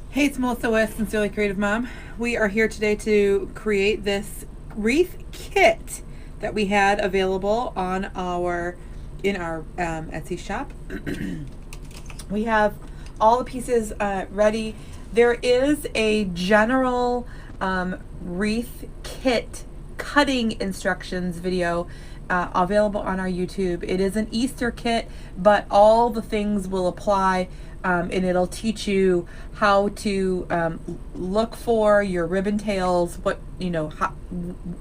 Hey, it's Melissa West, Sincerely Creative Mom. We are here today to create this wreath kit that we had available on in our Etsy shop. We have all the pieces ready. There is a general wreath kit cutting instructions video available on our YouTube. It is an Easter kit, but all the things will apply, and it'll teach you how to look for your ribbon tails,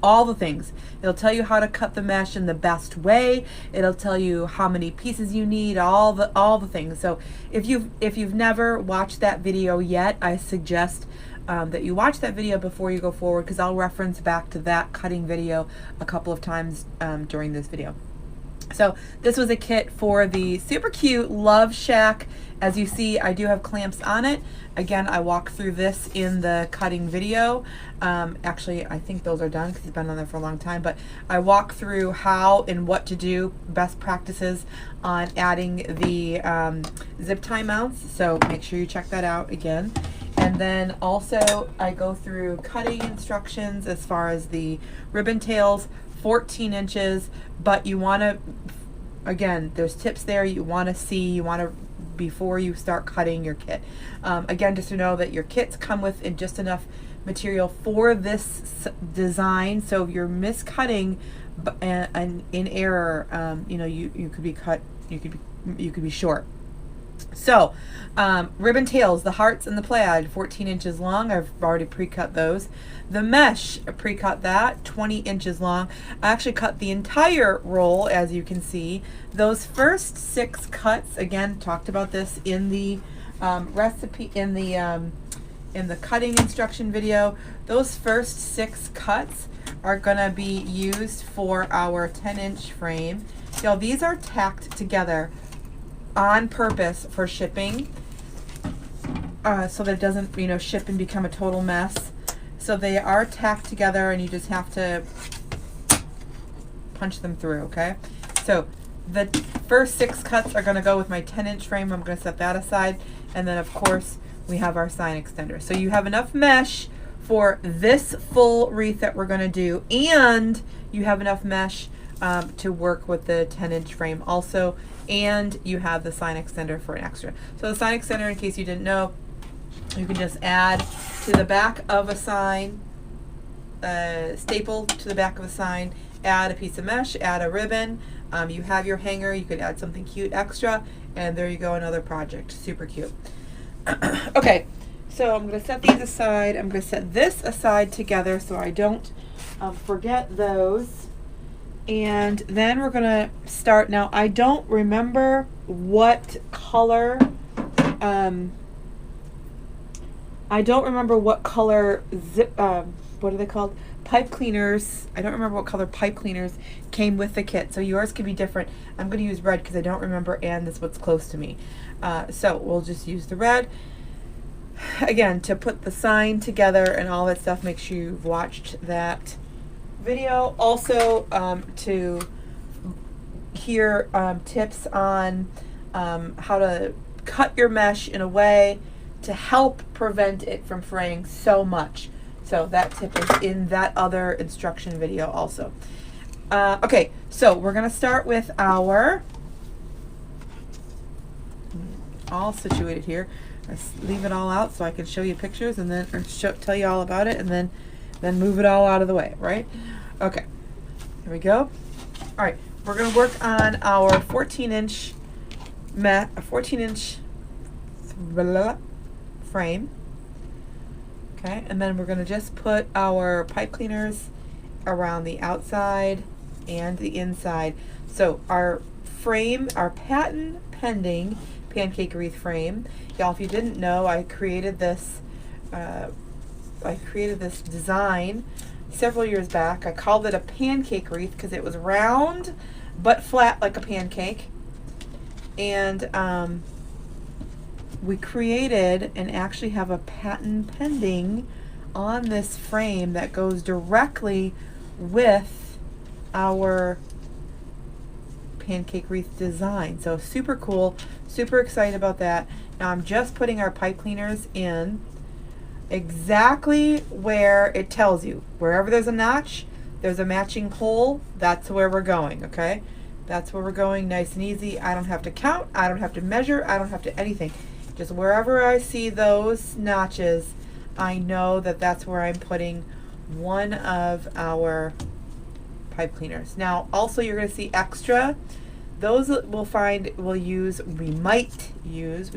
all the things. It'll tell you how to cut the mesh in the best way. It'll tell you how many pieces you need, all the things. So if you've never watched that video yet, I suggest that you watch that video before you go forward, because I'll reference back to that cutting video a couple of times during this video. So this was a kit for the super cute Love Shack. As you see, I do have clamps on it. Again, I walk through this in the cutting video. Actually, I think those are done because it's been on there for a long time, but I walk through how and what to do, best practices on adding the zip tie mounts. So make sure you check that out again. And then also I go through cutting instructions as far as the ribbon tails, 14 inches, but you want to, again, there's tips there you want to see, before you start cutting your kit. Again, just to know that your kits come with just enough material for this design, so if you're miscutting and in error, you could be cut, you could be short. So ribbon tails, the hearts and the plaid, 14 inches long. I've already pre-cut those. The mesh, I pre-cut that, 20 inches long. I actually cut the entire roll, as you can see. Those first 6 cuts, again, talked about this in the recipe, in the cutting instruction video. Those first 6 cuts are gonna be used for our 10-inch frame. Y'all, these are tacked together on purpose for shipping, so that it doesn't, ship and become a total mess. So they are tacked together, and you just have to punch them through, okay? So the first 6 cuts are gonna go with my 10-inch frame. I'm gonna set that aside, and then of course we have our sign extender. So you have enough mesh for this full wreath that we're gonna do, and you have enough mesh to work with the 10-inch frame also, and you have the sign extender for an extra. So the sign extender, in case you didn't know, you can just add to the back of a sign, staple to the back of a sign, add a piece of mesh, add a ribbon. You have your hanger, you could add something cute extra, and there you go, another project. Super cute. Okay, so I'm going to set these aside. I'm going to set this aside together so I don't forget those. And then we're gonna start. Now, I don't remember what color zip, what are they called? Pipe cleaners. I don't remember what color pipe cleaners came with the kit, so yours could be different. I'm gonna use red because I don't remember, and that's what's close to me. So we'll just use the red. Again, to put the sign together and all that stuff, make sure you've watched that video. Also, to hear tips on how to cut your mesh in a way to help prevent it from fraying so much. So that tip is in that other instruction video also. Okay, so we're gonna start with our, all situated here. I leave it all out so I can show you pictures, and then tell you all about it, and then move it all out of the way, right? Okay, here we go. All right, we're gonna work on our 14-inch frame. Okay, and then we're gonna just put our pipe cleaners around the outside and the inside. So our frame, our patent pending pancake wreath frame. Y'all, if you didn't know, I created this design several years back. I called it a pancake wreath because it was round but flat like a pancake. And we created and actually have a patent pending on this frame that goes directly with our pancake wreath design. So super cool, super excited about that. Now I'm just putting our pipe cleaners in exactly where it tells you. Wherever there's a notch, there's a matching hole. That's where we're going, okay? That's where we're going, nice and easy. I don't have to count. I don't have to measure. I don't have to anything. Just wherever I see those notches, I know that that's where I'm putting one of our pipe cleaners. Now, also you're going to see extra. Those we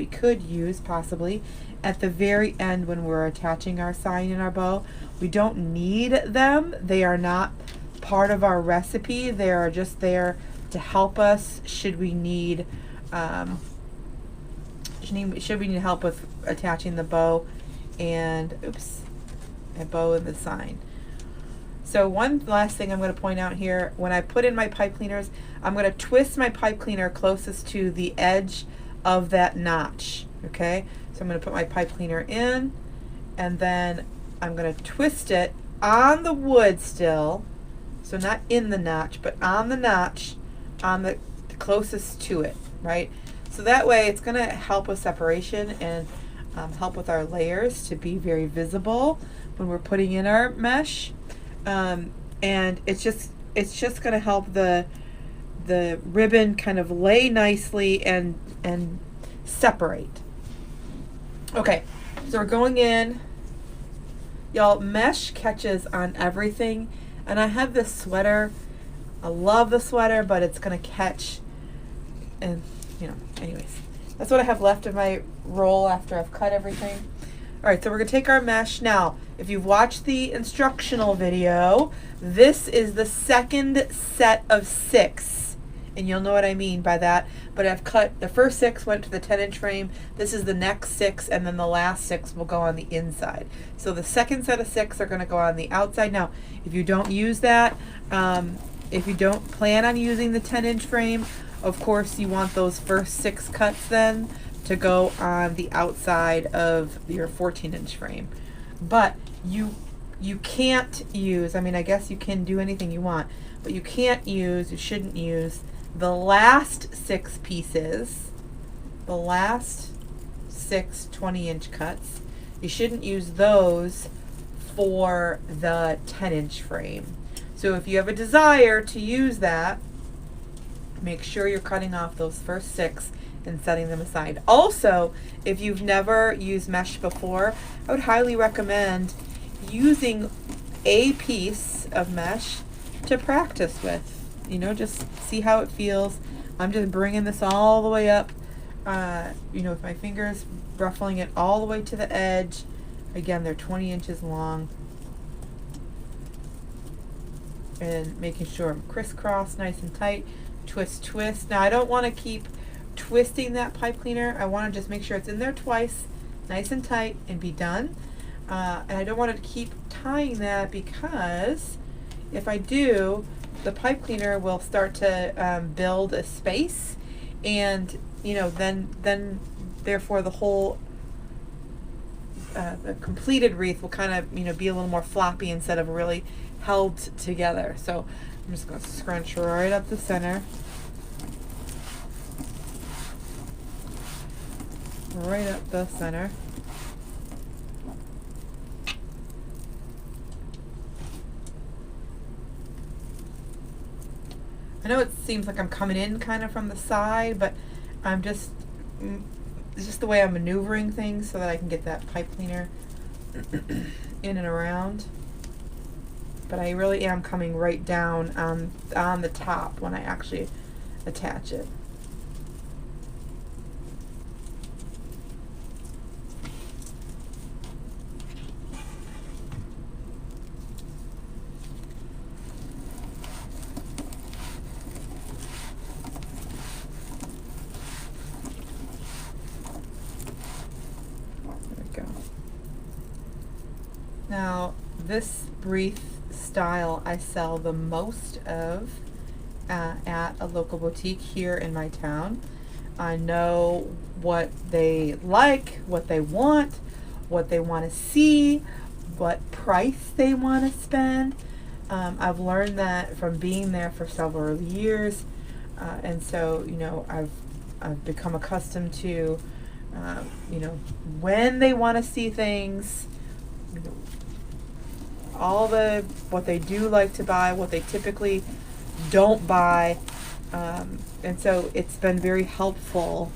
could use possibly at the very end when we're attaching our sign in our bow. We don't need them. They are not part of our recipe. They are just there to help us should we need help with attaching the bow and a bow and the sign. So one last thing I'm going to point out here, when I put in my pipe cleaners, I'm going to twist my pipe cleaner closest to the edge of that notch, okay? So I'm going to put my pipe cleaner in, and then I'm going to twist it on the wood still, so not in the notch, but on the notch, on the closest to it, right? So that way it's going to help with separation and help with our layers to be very visible when we're putting in our mesh. And it's just going to help the ribbon kind of lay nicely and separate. Okay, so we're going in. Y'all, mesh catches on everything, and I have this sweater. I love the sweater, but it's going to catch, and anyways, that's what I have left of my roll after I've cut everything. All right, so we're going to take our mesh. Now, if you've watched the instructional video, this is the second set of 6, and you'll know what I mean by that. But I've cut, the first 6 went to the 10-inch frame. This is the next 6, and then the last 6 will go on the inside. So the second set of 6 are going to go on the outside. Now, if you don't use that, if you don't plan on using the 10-inch frame, of course you want those first 6 cuts then to go on the outside of your 14-inch frame. But you can't use, I mean, I guess you can do anything you want, but you shouldn't use the last 6 pieces, the last 6 20-inch cuts. You shouldn't use those for the 10-inch frame. So if you have a desire to use that, make sure you're cutting off those first 6 and setting them aside. Also, if you've never used mesh before, I would highly recommend using a piece of mesh to practice with. Just see how it feels. I'm just bringing this all the way up, with my fingers, ruffling it all the way to the edge. Again, they're 20 inches long. And making sure I'm crisscross, nice and tight. Twist, twist. Now, I don't want to keep twisting that pipe cleaner. I want to just make sure it's in there twice, nice and tight, and be done. And I don't want to keep tying that, because if I do, the pipe cleaner will start to build a space, and then therefore the whole the completed wreath will kind of be a little more floppy instead of really held together. So I'm just going to scrunch right up the center. Right up the center. I know it seems like I'm coming in kind of from the side, but it's just the way I'm maneuvering things so that I can get that pipe cleaner in and around. But I really am coming right down on the top when I actually attach it. Now, this wreath style I sell the most of at a local boutique here in my town. I know what they like, what they want to see, what price they want to spend. I've learned that from being there for several years, and so I've become accustomed to when they want to see things, all the, what they do like to buy, what they typically don't buy. And so it's been very helpful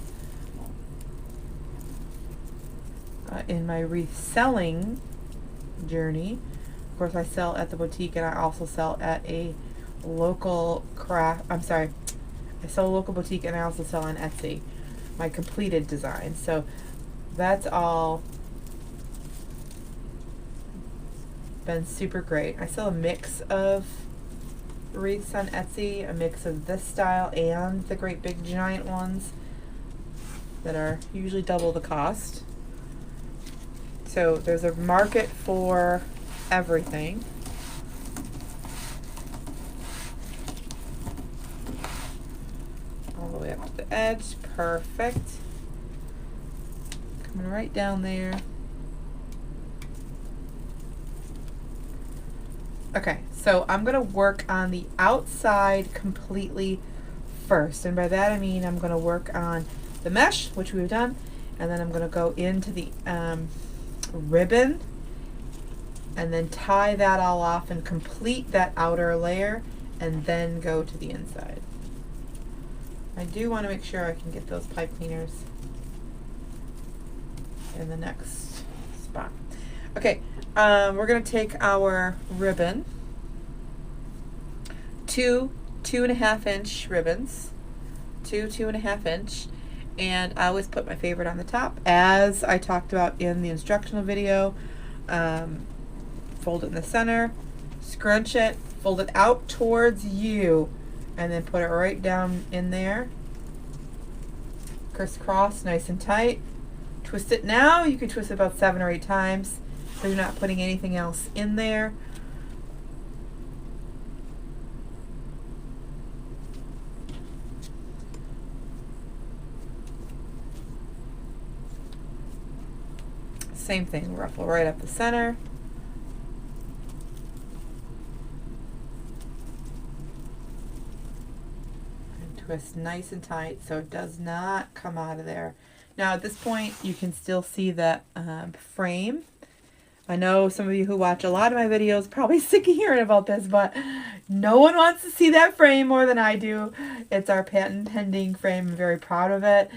in my wreath selling journey. Of course, I sell at the boutique, and I also sell at a local craft. I'm sorry, I sell a local boutique, and I also sell on Etsy my completed design. So that's all been super great. I sell a mix of wreaths on Etsy, a mix of this style and the great big giant ones that are usually double the cost. So there's a market for everything. All the way up to the edge. Perfect. Coming right down there. Okay, so I'm going to work on the outside completely first. And by that I mean I'm going to work on the mesh, which we've done, and then I'm going to go into the ribbon and then tie that all off and complete that outer layer, and then go to the inside. I do want to make sure I can get those pipe cleaners in the next spot. Okay, we're going to take our ribbon, two 2.5 inch ribbons, two 2.5 inch, and I always put my favorite on the top, as I talked about in the instructional video. Fold it in the center, scrunch it, fold it out towards you, and then put it right down in there. Crisscross, nice and tight. Twist it now. You can twist it about 7 or 8 times, so you're not putting anything else in there. Same thing, ruffle right up the center. And twist nice and tight so it does not come out of there. Now at this point you can still see that frame. I know some of you who watch a lot of my videos probably sick of hearing about this, but no one wants to see that frame more than I do. It's our patent pending frame. I'm very proud of it.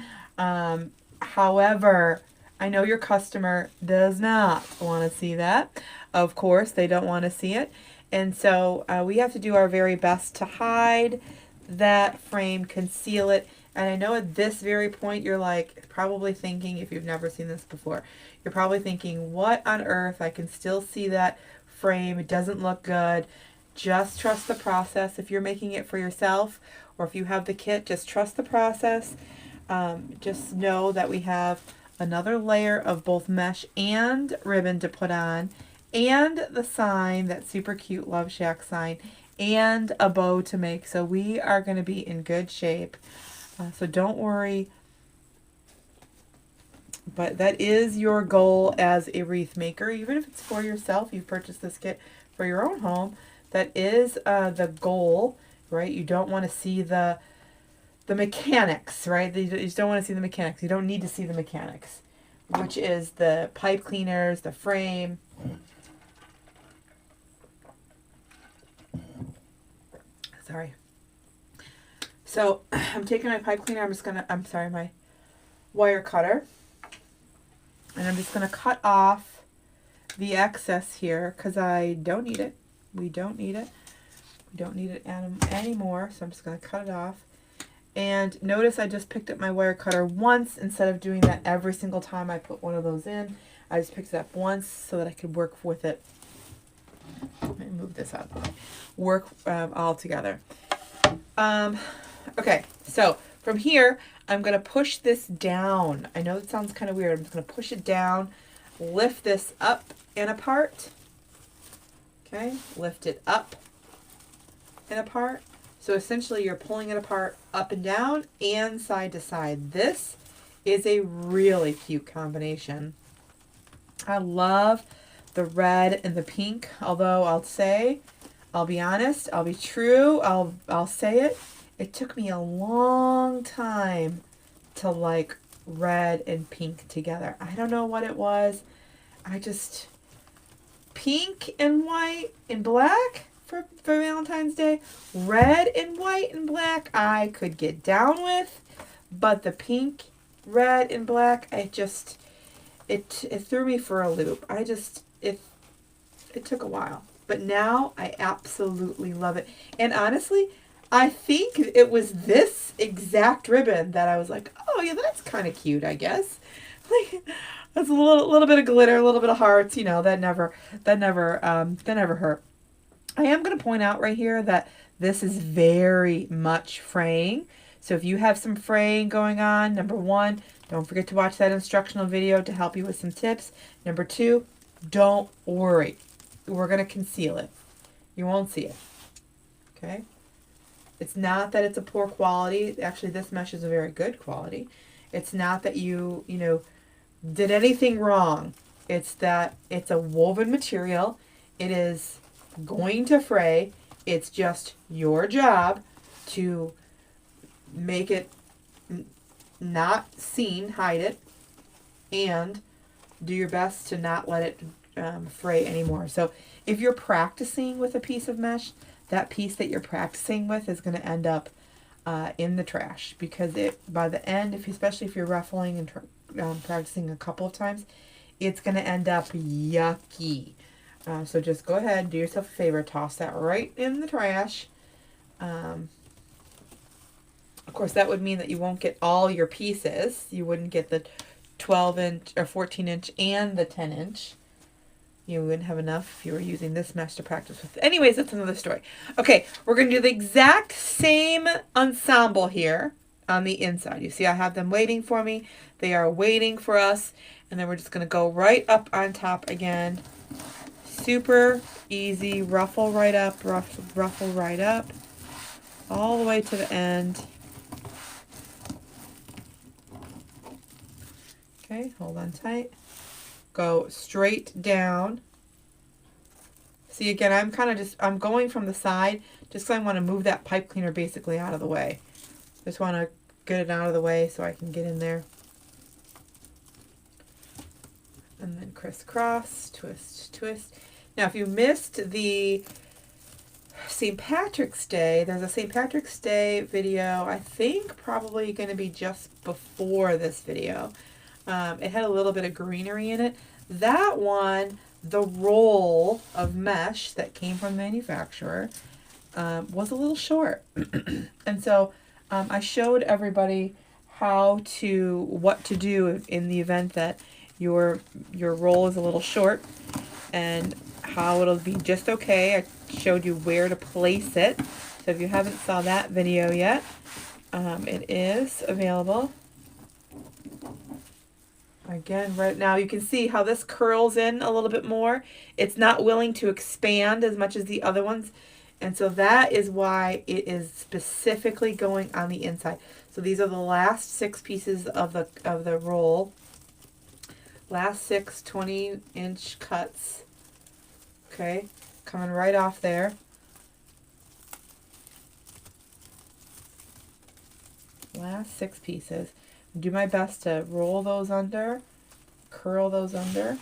However, I know your customer does not want to see that. Of course, they don't want to see it. And so we have to do our very best to hide that frame, conceal it. And I know at this very point, you're like probably thinking, if you've never seen this before, you're probably thinking, what on earth? I can still see that frame. It doesn't look good. Just trust the process. If you're making it for yourself, or if you have the kit, just trust the process. Just know that we have another layer of both mesh and ribbon to put on, and the sign, that super cute Love Shack sign, and a bow to make. So we are going to be in good shape. So don't worry. But that is your goal as a wreath maker, even if it's for yourself. You've purchased this kit for your own home. That is the goal, right? You don't want to see the mechanics, right? You just don't want to see the mechanics. You don't need to see the mechanics, which is the pipe cleaners, the frame. Sorry. So I'm taking my pipe cleaner. My wire cutter. And I'm just going to cut off the excess here because I don't need it. We don't need it. We don't need it anymore. So I'm just going to cut it off. And notice I just picked up my wire cutter once instead of doing that every single time I put one of those in. I just picked it up once so that I could work with it. Let me move this out. Work all together. Okay, so from here, I'm going to push this down. I know it sounds kind of weird. I'm just going to push it down, lift this up and apart. Okay, lift it up and apart. So essentially you're pulling it apart up and down and side to side. This is a really cute combination. I love the red and the pink, although I'll be honest, I'll be true, I'll say it. It took me a long time to like red and pink together. I don't know what it was. pink and white and black for Valentine's Day. Red and white and black I could get down with, but the pink, red, and black, it threw me for a loop. It took a while, but now I absolutely love it. And honestly, I think it was this exact ribbon that I was like, oh yeah, that's kind of cute, I guess. Like, that's a little bit of glitter, a little bit of hearts, you know, that never hurt. I am going to point out right here that this is very much fraying. So if you have some fraying going on, number one, don't forget to watch that instructional video to help you with some tips. Number two, don't worry. We're going to conceal it. You won't see it. Okay? It's not that it's a poor quality. Actually, this mesh is a very good quality. It's not that you did anything wrong. It's that it's a woven material. It is going to fray. It's just your job to make it not seen, hide it, and do your best to not let it fray anymore. So if you're practicing with a piece of mesh, that piece that you're practicing with is going to end up in the trash, because by the end, especially if you're ruffling and practicing a couple of times, it's going to end up yucky. So just go ahead, do yourself a favor, toss that right in the trash. Of course, that would mean that you won't get all your pieces. You wouldn't get the 12-inch or 14-inch and the 10-inch. You wouldn't have enough if you were using this mesh to practice with. Anyways, that's another story. Okay, we're going to do the exact same ensemble here on the inside. You see I have them waiting for me. They are waiting for us. And then we're just going to go right up on top again. Super easy. Ruffle right up, ruffle right up. All the way to the end. Okay, hold on tight. Go straight down. See, again, I'm going from the side just because I want to move that pipe cleaner basically out of the way. Just want to get it out of the way so I can get in there. And then crisscross, twist, twist. Now, if you missed the St. Patrick's Day, there's a St. Patrick's Day video, I think probably going to be just before this video. It had a little bit of greenery in it. That one, the roll of mesh that came from the manufacturer was a little short. And so I showed everybody what to do in the event that your roll is a little short, and how it'll be just okay. I showed you where to place it. So if you haven't saw that video yet, it is available. Again, right now you can see how this curls in a little bit more. It's not willing to expand as much as the other ones. And so that is why it is specifically going on the inside. So these are the last 6 pieces of the roll. Last 6 20-inch cuts. Okay, coming right off there. Last 6 pieces. Do my best to roll those under, curl those under.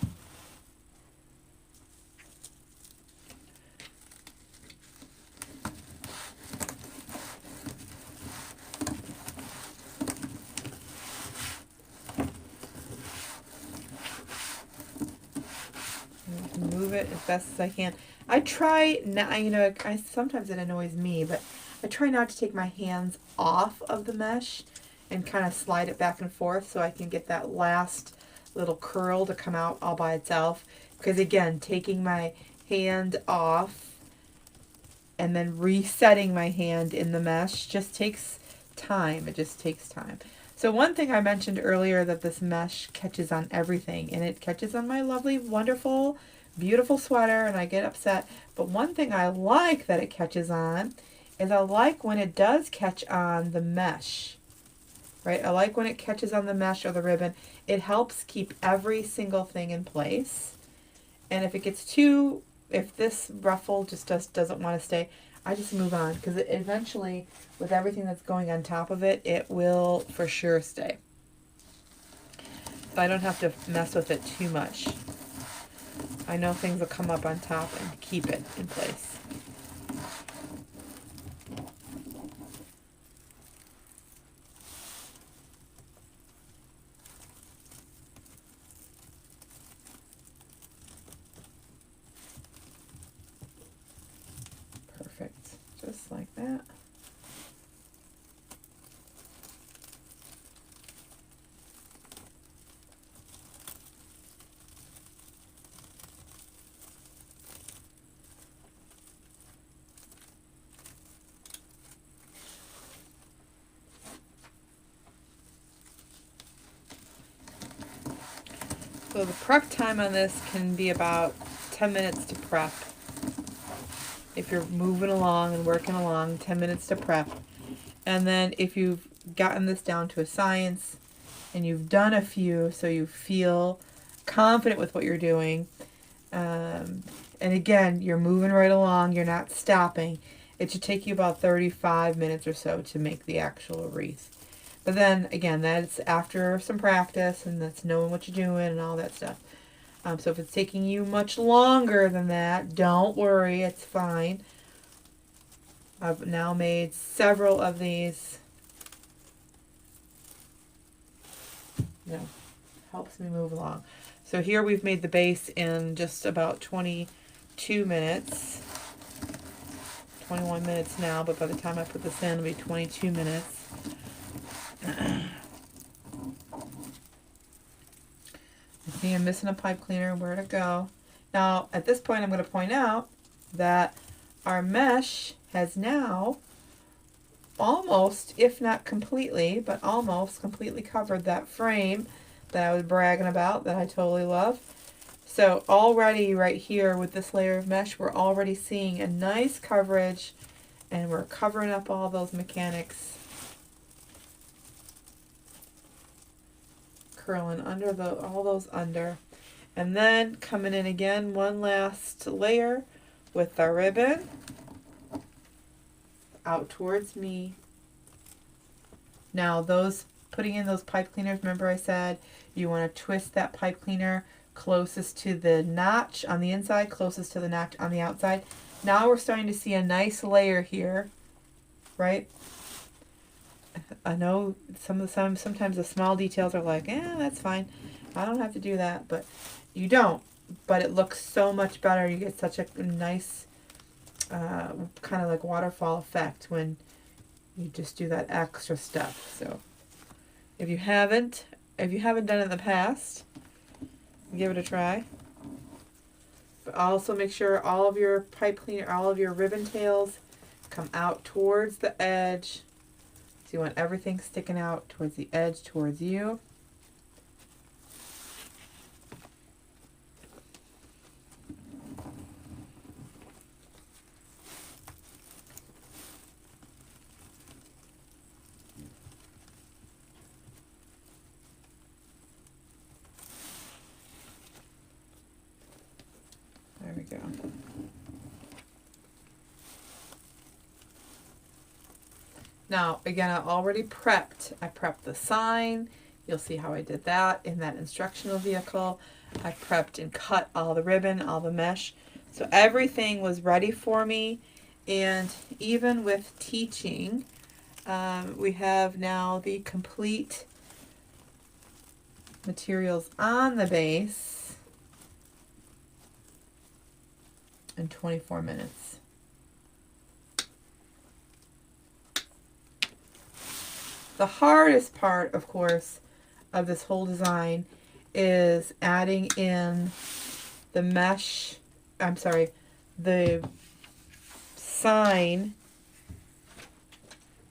Move it as best as I can. I try not, sometimes it annoys me, but I try not to take my hands off of the mesh and kind of slide it back and forth so I can get that last little curl to come out all by itself. Because again, taking my hand off and then resetting my hand in the mesh just takes time. It just takes time. So one thing I mentioned earlier, that this mesh catches on everything, and it catches on my lovely, wonderful, beautiful sweater, and I get upset. But one thing I like that it catches on is I like when it does catch on the mesh. Right? I like when it catches on the mesh or the ribbon. It helps keep every single thing in place. And if it gets if this ruffle just doesn't want to stay, I just move on, because eventually, with everything that's going on top of it, it will for sure stay. So I don't have to mess with it too much. I know things will come up on top and keep it in place. Perfect, just like that. So the prep time on this can be about 10 minutes to prep. If you're moving along and working along, 10 minutes to prep. And then if you've gotten this down to a science and you've done a few so you feel confident with what you're doing, and again, you're moving right along, you're not stopping, it should take you about 35 minutes or so to make the actual wreath. But then, again, that's after some practice, and that's knowing what you're doing and all that stuff. So if it's taking you much longer than that, don't worry, it's fine. I've now made several of these. Helps me move along. So here we've made the base in just about 22 minutes. 21 minutes now, but by the time I put this in, it'll be 22 minutes. See, I'm missing a pipe cleaner. Where'd it go? Now, at this point, I'm going to point out that our mesh has now almost, if not completely, but almost completely covered that frame that I was bragging about, that I totally love. So already right here with this layer of mesh, we're already seeing a nice coverage, and we're covering up all those mechanics, curling under all those under. And then coming in again, one last layer with our ribbon out towards me. Now putting in those pipe cleaners, remember I said you want to twist that pipe cleaner closest to the notch on the inside, closest to the notch on the outside. Now we're starting to see a nice layer here, right? I know sometimes the small details are like, that's fine. I don't have to do that, but you don't. But it looks so much better. You get such a nice kind of like waterfall effect when you just do that extra step. So if you haven't done it in the past, give it a try. But also make sure all of your pipe cleaner, all of your ribbon tails come out towards the edge. So you want everything sticking out towards the edge, towards you. There we go. Now, again, I already prepped. I prepped the sign. You'll see how I did that in that instructional vehicle. I prepped and cut all the ribbon, all the mesh. So everything was ready for me. And even with teaching, we have now the complete materials on the base in 24 minutes. The hardest part, of course, of this whole design is adding in the mesh, the sign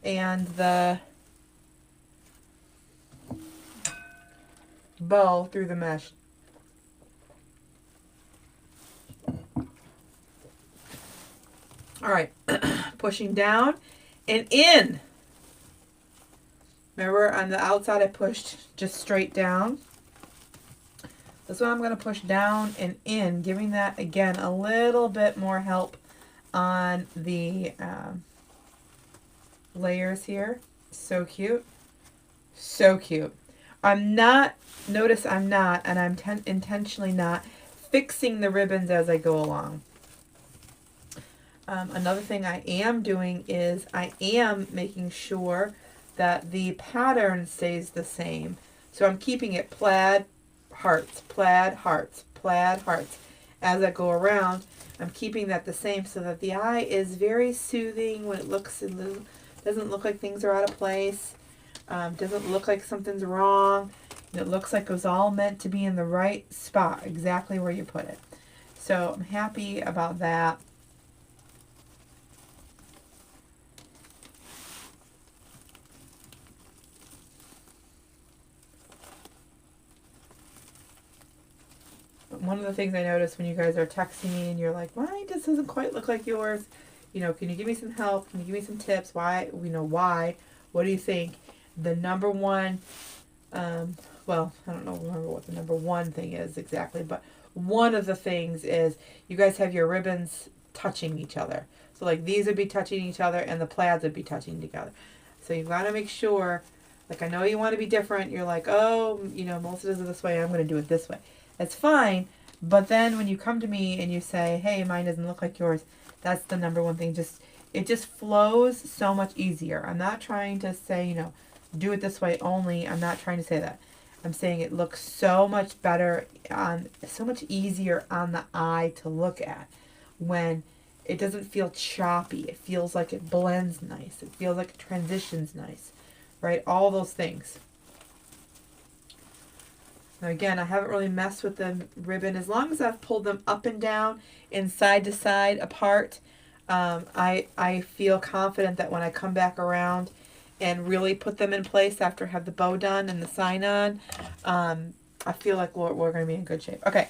and the bow through the mesh. All right, pushing down and in. Remember, on the outside I pushed just straight down. This one I'm going to push down and in, giving that, again, a little bit more help on the layers here. So cute. So cute. I'm not, notice I'm not, and I'm intentionally not fixing the ribbons as I go along. Another thing I am doing is I am making sure that the pattern stays the same. So I'm keeping it plaid, hearts, plaid, hearts, plaid, hearts. As I go around, I'm keeping that the same so that the eye is very soothing when it looks, it doesn't look like things are out of place, doesn't look like something's wrong. It looks like it was all meant to be in the right spot, exactly where you put it. So I'm happy about that. One of the things I notice when you guys are texting me and you're like, mine just doesn't quite look like yours. You know, can you give me some help? Can you give me some tips? Why? You know, why? What do you think? The number one, well, I don't know, remember what the number one thing is exactly, but one of the things is you guys have your ribbons touching each other. So like these would be touching each other and the plaids would be touching together. So you've got to make sure, like I know you want to be different. You're like, oh, you know, Melissa does it this way. I'm going to do it this way. That's fine. But then when you come to me and you say, hey, mine doesn't look like yours, that's the number one thing. It just flows so much easier. I'm not trying to say, you know, do it this way only. I'm not trying to say that. I'm saying it looks so much better, so much easier on the eye to look at when it doesn't feel choppy. It feels like it blends nice. It feels like it transitions nice, right? All those things. Now again, I haven't really messed with the ribbon. As long as I've pulled them up and down and side to side apart, I feel confident that when I come back around and really put them in place after I have the bow done and the sign on, I feel like we're going to be in good shape. Okay.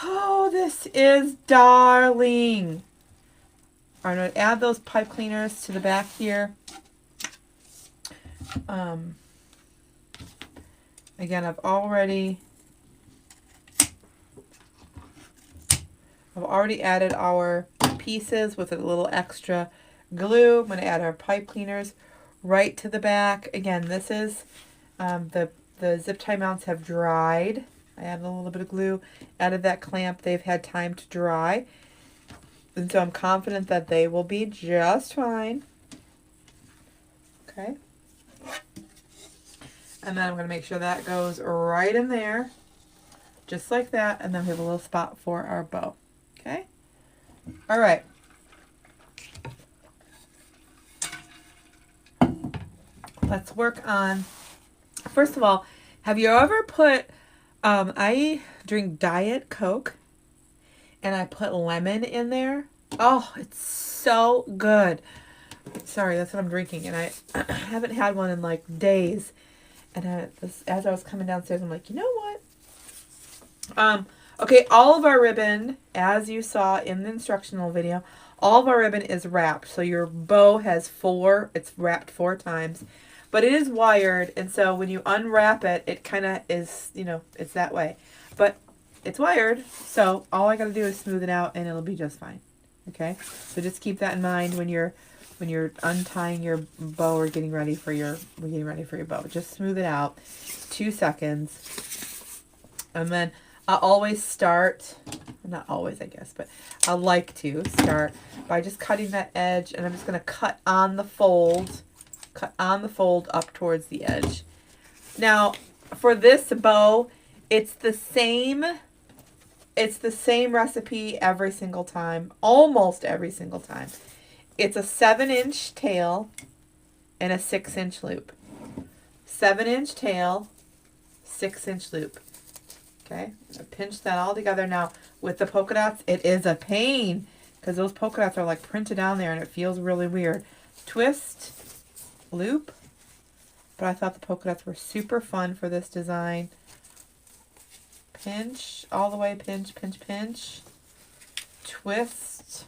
Oh, this is darling. I'm going to add those pipe cleaners to the back here. Again, I've already added our pieces with a little extra glue. I'm going to add our pipe cleaners right to the back. Again, this is the zip tie mounts have dried. I added a little bit of glue, added that clamp. They've had time to dry. And so I'm confident that they will be just fine. Okay. And then I'm going to make sure that goes right in there, just like that. And then we have a little spot for our bow. Okay. All right. Let's work on, first of all, have you ever put, I drink Diet Coke and I put lemon in there. Oh, it's so good. Sorry, that's what I'm drinking. And I haven't had one in like days. And as I was coming downstairs, I'm like, you know what? Okay, all of our ribbon, as you saw in the instructional video, all of our ribbon is wrapped. So your bow has it's wrapped 4 times. But it is wired, and so when you unwrap it, it kind of is, you know, it's that way. But it's wired, so all I got to do is smooth it out, and it'll be just fine. Okay? So just keep that in mind when you're untying your bow or getting ready for your bow. Just smooth it out. 2 seconds. And then I always start, not always I guess, but I like to start by just cutting that edge, and I'm just going to cut on the fold up towards the edge. Now, for this bow, it's the same recipe every single time, almost every single time. It's a 7-inch tail and a 6-inch loop. 7-inch tail, 6-inch loop. Okay, I pinch that all together. Now, with the polka dots, it is a pain because those polka dots are like printed down there and it feels really weird. Twist, loop. But I thought the polka dots were super fun for this design. Pinch, all the way, pinch, pinch, pinch. Twist,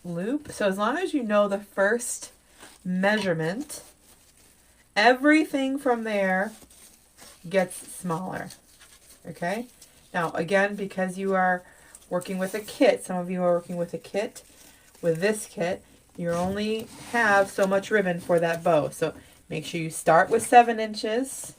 loop. So as long as you know the first measurement, everything from there gets smaller. Okay? Now, again, because you are working with a kit, some of you are working with a kit. With this kit, you only have so much ribbon for that bow. So make sure you start with 7 inches.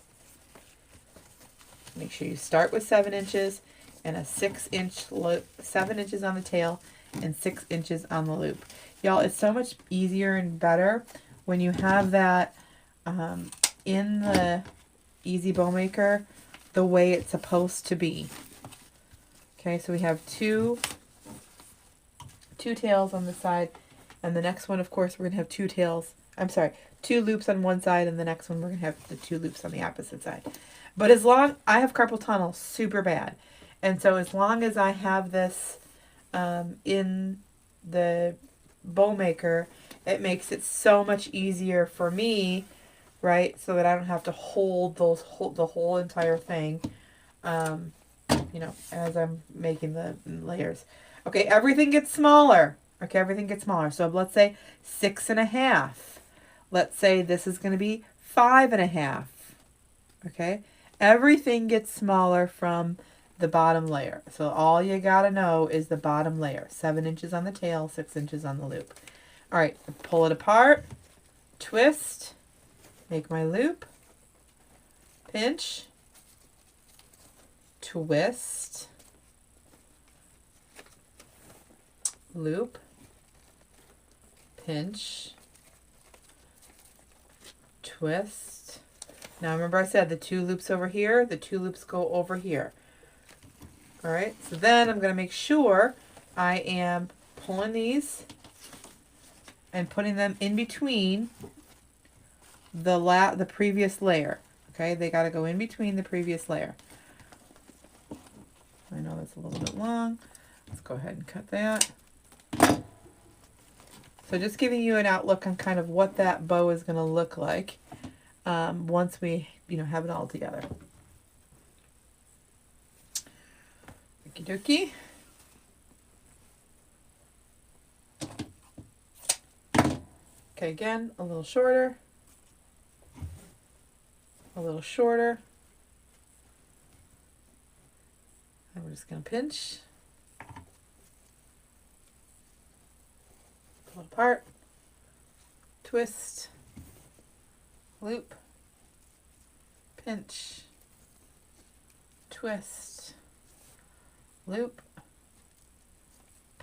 Make sure you start with 7 inches and a 6-inch loop, 7 inches on the tail and 6 inches on the loop. Y'all, it's so much easier and better when you have that in the Easy Bow Maker the way it's supposed to be. Okay, so we have two tails on the side, and the next one, of course, we're going to have 2 tails. I'm sorry, 2 loops on one side, and the next one we're going to have the 2 loops on the opposite side. But as long, I have carpal tunnel super bad, and so as long as I have this in the Bow Maker, it makes it so much easier for me, right? So that I don't have to hold the whole entire thing, you know, as I'm making the layers. Okay, everything gets smaller. Okay, everything gets smaller. So let's say 6.5. Let's say this is going to be 5.5. Okay, everything gets smaller from the bottom layer. So all you got to know is the bottom layer. 7 inches on the tail, 6 inches on the loop. All right, pull it apart, twist, make my loop, pinch, twist, loop, pinch, twist. Now remember I said the 2 loops over here, the 2 loops go over here. All right, so then I'm going to make sure I am pulling these and putting them in between the previous layer. Okay, they got to go in between the previous layer. I know that's a little bit long. Let's go ahead and cut that. So just giving you an outlook on kind of what that bow is going to look like once we, you know, have it all together. Okie dokie. Okay, again, a little shorter, a little shorter. And we're just going to pinch, pull it apart, twist, loop, pinch, twist, loop,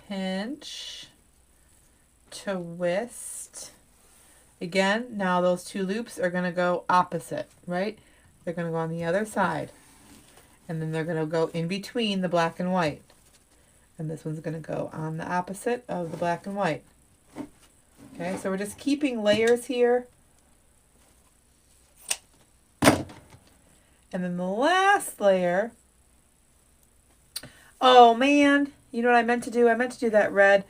pinch, twist. Again, now those 2 loops are going to go opposite, right? They're going to go on the other side. And then they're going to go in between the black and white. And this one's going to go on the opposite of the black and white. Okay, so we're just keeping layers here. And then the last layer. Oh man, you know what I meant to do? I meant to do that red.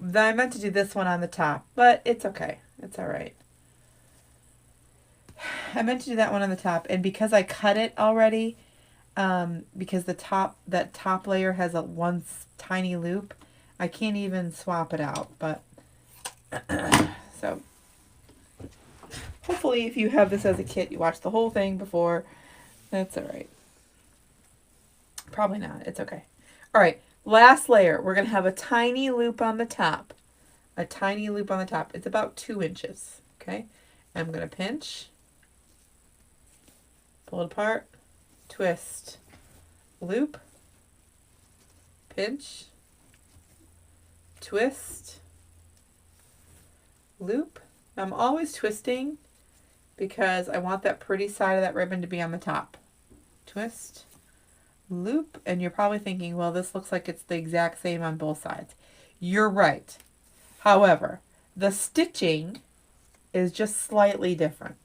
I meant to do this one on the top, but it's okay. It's all right. I meant to do that one on the top, and because I cut it already, because that top layer has a one tiny loop, I can't even swap it out. But so hopefully, if you have this as a kit, you watch the whole thing before. That's all right. Probably not. It's okay. All right. Last layer. We're gonna have a tiny loop on the top. A tiny loop on the top. It's about 2 inches. Okay. And I'm gonna pinch, pull it apart, twist, loop, pinch, twist, loop. I'm always twisting because I want that pretty side of that ribbon to be on the top. Twist, loop, and you're probably thinking, well, this looks like it's the exact same on both sides. You're right. However, the stitching is just slightly different.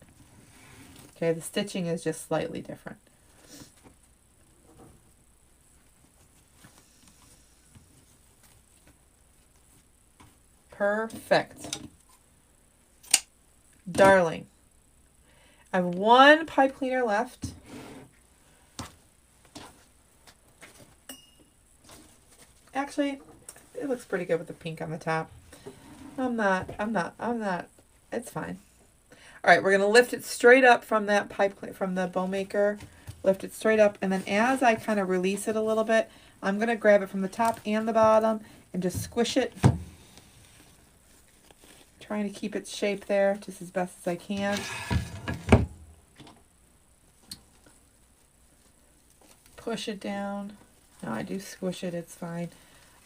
Okay, the stitching is just slightly different. Perfect. Darling. I have 1 pipe cleaner left. Actually, it looks pretty good with the pink on the top. I'm not, it's fine. All right, we're going to lift it straight up from that from the Bow Maker. Lift it straight up, and then as I kind of release it a little bit, I'm going to grab it from the top and the bottom and just squish it. Trying to keep its shape there just as best as I can. push it down. No, I do squish it, it's fine.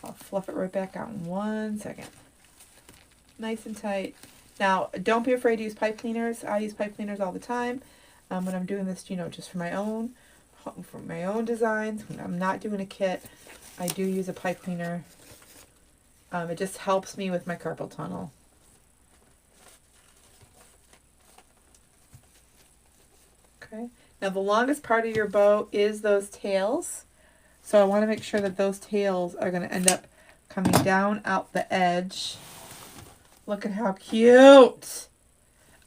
I'll fluff it right back out in 1 second. Nice and tight. Now, don't be afraid to use pipe cleaners. I use pipe cleaners all the time when I'm doing this, you know, just for my own designs. When I'm not doing a kit, I do use a pipe cleaner. It just helps me with my carpal tunnel. Okay. Now, the longest part of your bow is those tails. So I want to make sure that those tails are going to end up coming down out the edge. Look at how cute.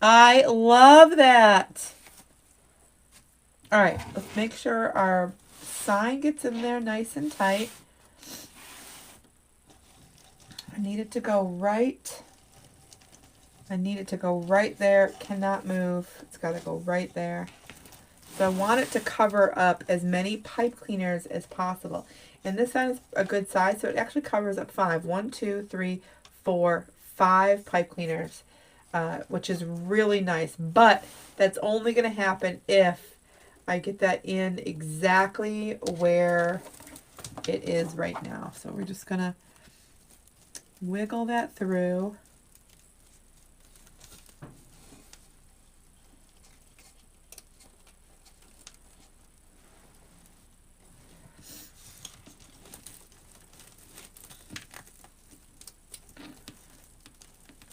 I love that. All right, let's make sure our sign gets in there nice and tight. I need it to go right. I need it to go right there. It cannot move. It's got to go right there. So I want it to cover up as many pipe cleaners as possible. And this sign is a good size, so it actually covers up 5. 1, 2, 3, 4, 5 pipe cleaners, which is really nice. But that's only going to happen if I get that in exactly where it is right now. So we're just going to wiggle that through.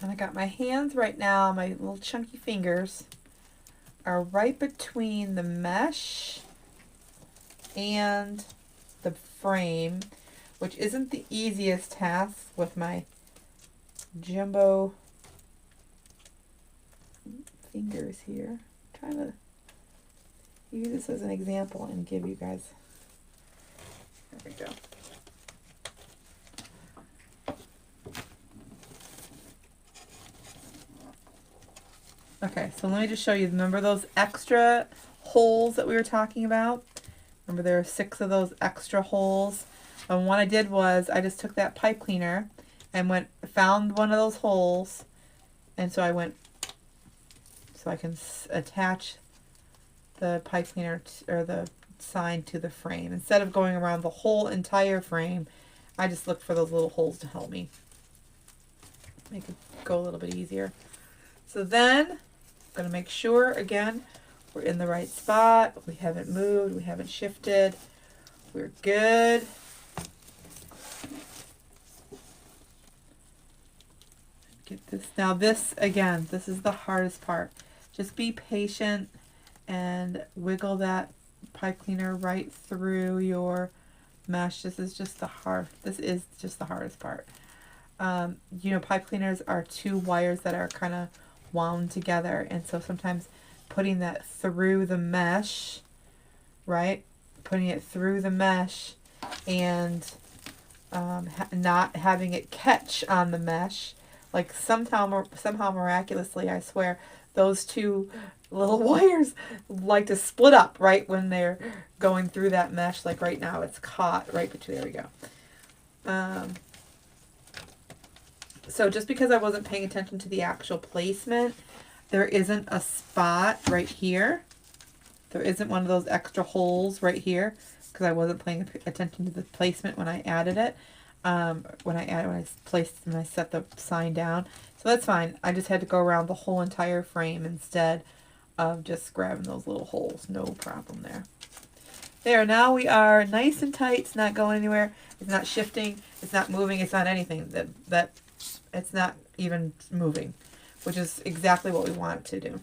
And I got my hands right now, my little chunky fingers are right between the mesh and the frame, which isn't the easiest task with my jumbo fingers here. I'm trying to use this as an example and give you guys, there we go. Okay, so let me just show you. Remember those extra holes that we were talking about? Remember there are 6 of those extra holes? And what I did was I just took that pipe cleaner and found one of those holes, and so I went, so I can attach the pipe cleaner or the sign to the frame. Instead of going around the whole entire frame, I just looked for those little holes to help me make it go a little bit easier. So then, I'm going to make sure, again, we're in the right spot. We haven't moved. We haven't shifted. We're good. Get this. Now this, again, this is the hardest part. Just be patient and wiggle that pipe cleaner right through your mesh. This is just the hardest part. You know, pipe cleaners are 2 wires that are kind of wound together, and so sometimes putting that through the mesh, right? Putting it through the mesh and not having it catch on the mesh, like somehow miraculously, I swear, those 2 little wires like to split up right when they're going through that mesh. Like right now, it's caught right between. There we go. So just because I wasn't paying attention to the actual placement, there isn't a spot right here. There isn't one of those extra holes right here because I wasn't paying attention to the placement when I added it. When I set the sign down. So that's fine. I just had to go around the whole entire frame instead of just grabbing those little holes. No problem there. There, now we are nice and tight. It's not going anywhere. It's not shifting. It's not moving. It's not anything. It's not even moving, which is exactly what we want it to do.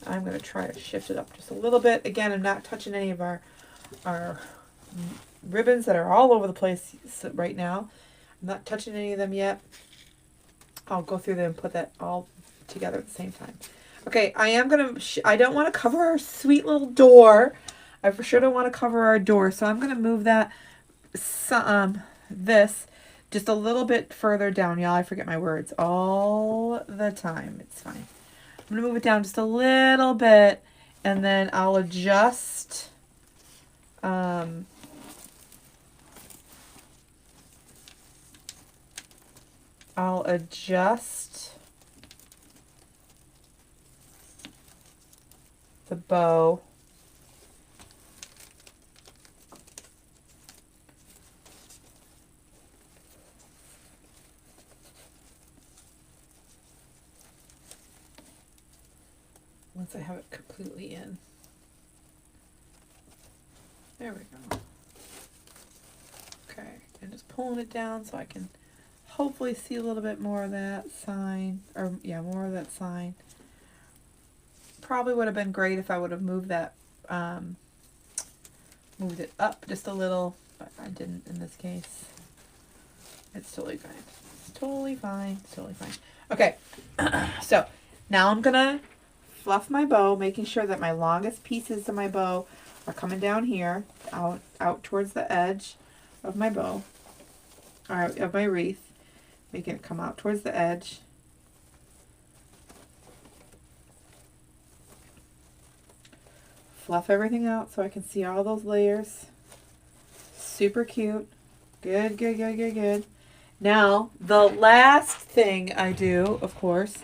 I'm going to try to shift it up just a little bit. Again, I'm not touching any of our ribbons that are all over the place right now. I'm not touching any of them yet. I'll go through them and put that all together at the same time. Okay, I don't want to cover our sweet little door. I for sure don't want to cover our door, so I'm going to move that, this just a little bit further down. Y'all, I forget my words all the time. It's fine. I'm going to move it down just a little bit, and then I'll adjust, the bow once I have it completely in. There we go. Okay, and just pulling it down so I can hopefully see a little bit more of that sign, or yeah, more of that sign. Probably would have been great if I would have moved that, moved it up just a little, but I didn't in this case. It's totally fine. It's totally fine. It's totally fine. Okay, so now I'm gonna fluff my bow, making sure that my longest pieces of my bow are coming down here, out towards the edge of my bow, or of my wreath, making it come out towards the edge. Fluff everything out so I can see all those layers. Super cute. Good, good, good, good, good. Now, the last thing I do, of course,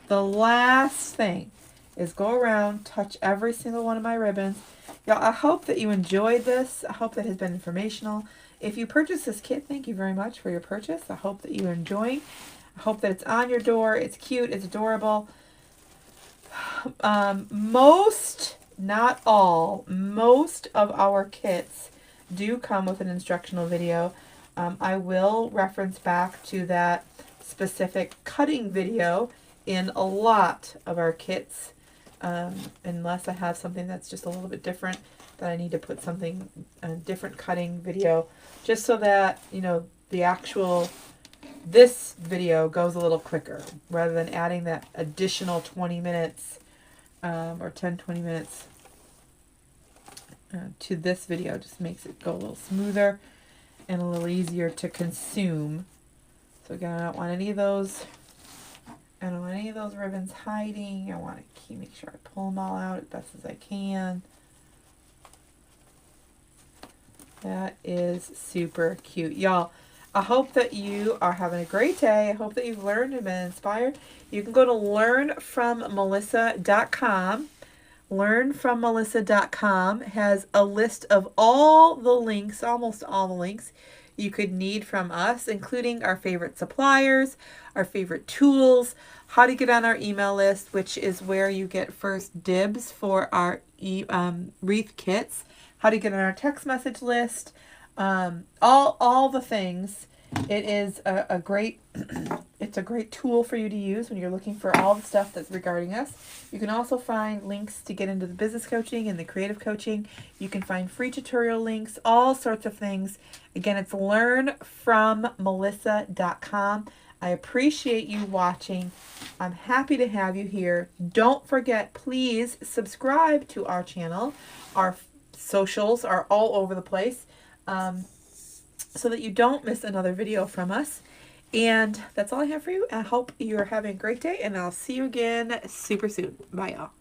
the last thing is go around, touch every single one of my ribbons. Y'all, I hope that you enjoyed this. I hope that it has been informational. If you purchased this kit, thank you very much for your purchase. I hope that you're enjoying. I hope that it's on your door. It's cute. It's adorable. Most, not all, most of our kits do come with an instructional video. I will reference back to that specific cutting video in a lot of our kits, unless I have something that's just a little bit different, that I need to put something, a different cutting video, just so that, you know, the actual, this video goes a little quicker, rather than adding that additional 20 minutes, or 10-20 minutes to this video. Just makes it go a little smoother and a little easier to consume. So again, I don't want any of those, I don't want any of those ribbons hiding. I want to make sure I pull them all out as best as I can. That is super cute. Y'all, I hope that you are having a great day. I hope that you've learned and been inspired. You can go to learnfrommelissa.com. Learnfrommelissa.com has a list of all the links, almost all the links you could need from us, including our favorite suppliers, our favorite tools, how to get on our email list, which is where you get first dibs for our wreath kits, how to get on our text message list, all the things. It is a great it's a great tool for you to use when you're looking for all the stuff that's regarding us. You can also find links to get into the business coaching and the creative coaching. You can find free tutorial links, all sorts of things. Again, it's learnfrommelissa.com. I appreciate you watching. I'm happy to have you here. Don't forget, please subscribe to our channel. Our socials are all over the place, so that you don't miss another video from us. And that's all I have for you. I hope you're having a great day, and I'll see you again super soon. Bye, y'all.